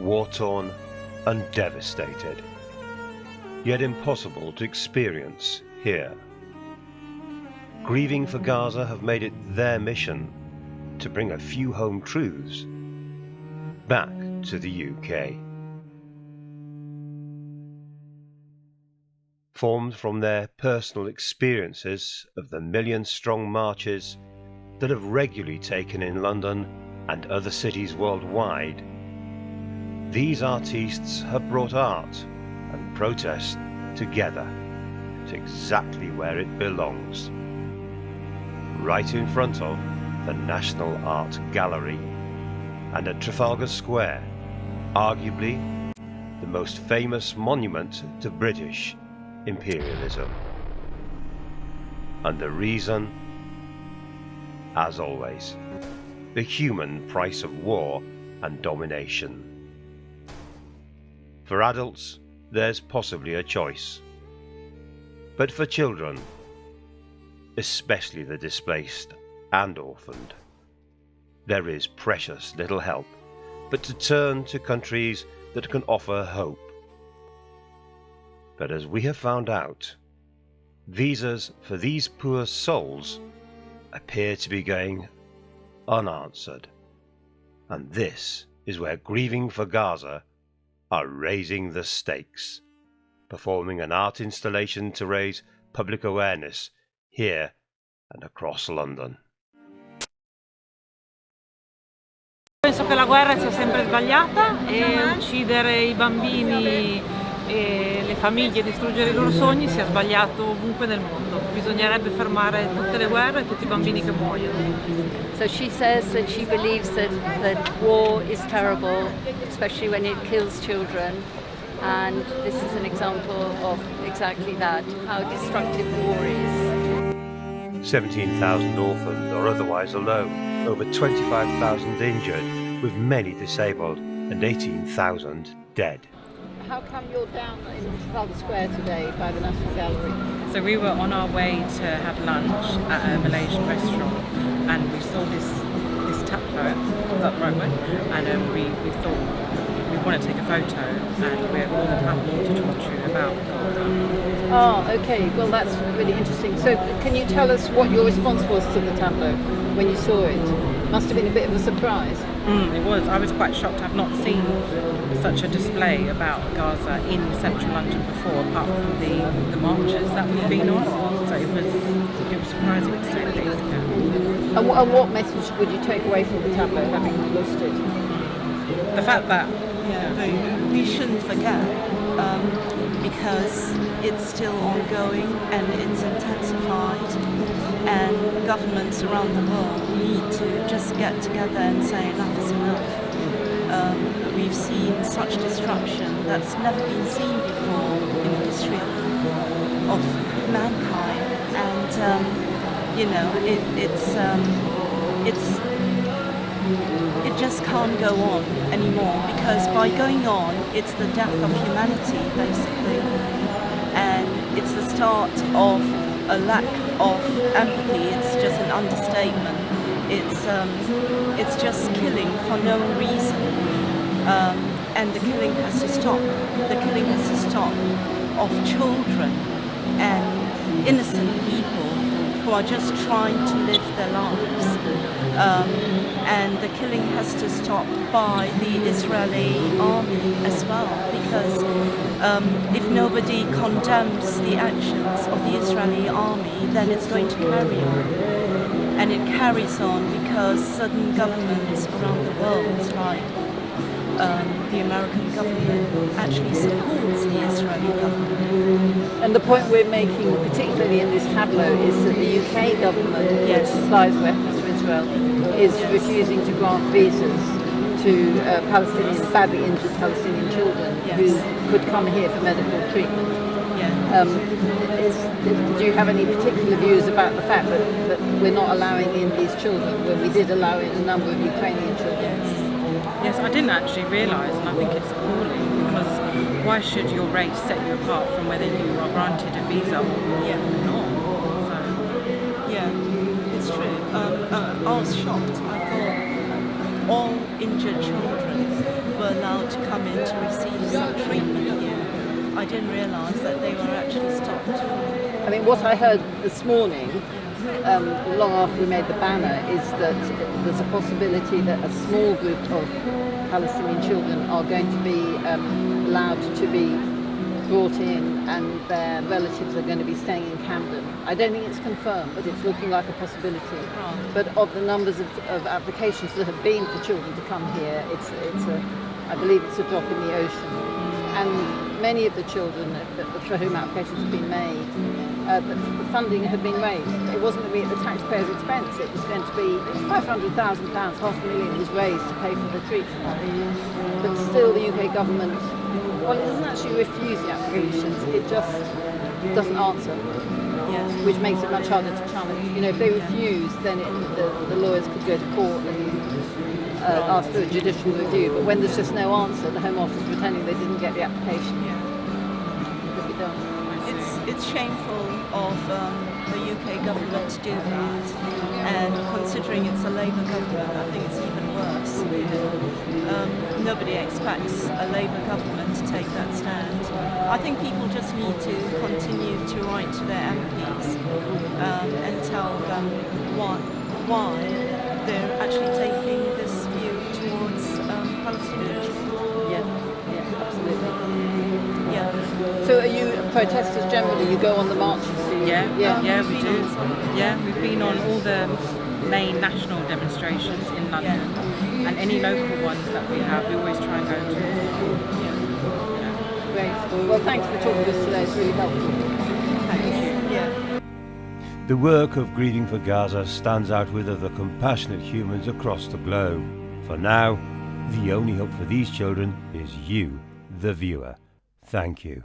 war-torn and devastated, yet impossible to experience here. Grieving for Gaza have made it their mission to bring a few home truths back to the UK. Formed from their personal experiences of the million-strong marches that have regularly taken in London and other cities worldwide, these artistes have brought art and protest together to exactly where it belongs, right in front of the National Art Gallery and at Trafalgar Square, arguably the most famous monument to British imperialism. And the reason, as always, the human price of war and domination. For adults, there's possibly a choice. But for children, especially the displaced and orphaned, there is precious little help but to turn to countries that can offer hope. But as we have found out, visas for these poor souls appear to be going unanswered. And this is where Grieving for Gaza are raising the stakes, performing an art installation to raise public awareness here and across London. Penso che la guerra sia sempre sbagliata e uccidere i bambini e le famiglie, distruggere i loro sogni sia sbagliato ovunque nel mondo. Bisognerebbe fermare tutte le guerre e tutti i bambini che muoiono. So she says that she believes that war is terrible, especially when it kills children, and this is an example of exactly that, how destructive war is. 17,000 orphaned or otherwise alone, over 25,000 injured, with many disabled and 18,000 dead. How come you're down in Trafalgar Square today by the National Gallery? So we were on our way to have lunch at a Malaysian restaurant, and we saw this tableau, is that the right way? And we thought we want to take a photo, and we're on the tableau to talk to you about Gaza. Oh, okay. Well, that's really interesting. So can you tell us what your response was to the tableau when you saw it? Must have been a bit of a surprise. It was. I was quite shocked. I've not seen such a display about Gaza in central London before, apart from the marches that we've been on. So it was surprising to say the least. And what message would you take away from the tableau, having lost it? The fact that we shouldn't forget, because it's still ongoing and it's intensified, and governments around the world need to just get together and say enough is enough. We've seen such destruction that's never been seen before in the history of mankind, and it just can't go on anymore, because by going on, it's the death of humanity basically, and it's the start of a lack of empathy. It's just an understatement. It's just killing for no reason, and the killing has to stop. The killing has to stop of children and innocent people who are just trying to live their lives, and the killing has to stop by the Israeli army as well, because if nobody condemns the actions of the Israeli army, then it's going to carry on. And it carries on because certain governments around the world, like the American government, actually supports the Israeli government. And the point we're making, particularly in this tableau, is that the UK government, that supplies weapons to Israel, is refusing to grant visas to badly injured Palestinian children who could come here for medical treatment. Do you have any particular views about the fact that we're not allowing in these children, when we did allow in a number of Ukrainian children? Yes, I didn't actually realise, and I think it's appalling, because why should your race set you apart from whether you are granted a visa or not? So. It's true. I was shocked. I thought all injured children were allowed to come in to receive some treatment here. I didn't realise that they were actually stopped from... I mean, what I heard this morning, long after we made the banner, is that there's a possibility that a small group of Palestinian children are going to be allowed to be brought in, and their relatives are going to be staying in Camden. I don't think it's confirmed, but it's looking like a possibility. Right. But of the numbers of applications that have been for children to come here, I believe it's a drop in the ocean. And many of the children for whom applications have been made, the funding had been raised. It wasn't going to be at the taxpayer's expense. It was going to be £500,000, £500,000 was raised to pay for the treatment. But still, the UK government, well, it doesn't actually refuse the applications. It just doesn't answer, which makes it much harder to challenge. You know, if they refuse, then the lawyers could go to court and ask for a judicial review. But when there's just no answer, the Home Office pretending they didn't get the application. It could be done. It's shameful of the UK government to do that, and considering it's a Labour government, I think it's even worse. Nobody expects a Labour government to take that stand. I think people just need to continue to write to their MPs and tell them why they're actually taking this view towards Palestinian children. Yeah, absolutely. Yeah. So are you protesters generally? You go on the marches? Yeah, we do. Yeah, we've been on all the main national demonstrations in London, and any local ones that we have, we always try and go to. Great. Well, thanks for talking to us today. It's really helpful. Thank you. Yeah. The work of Grieving for Gaza stands out with other compassionate humans across the globe. For now, the only hope for these children is you, the viewer. Thank you.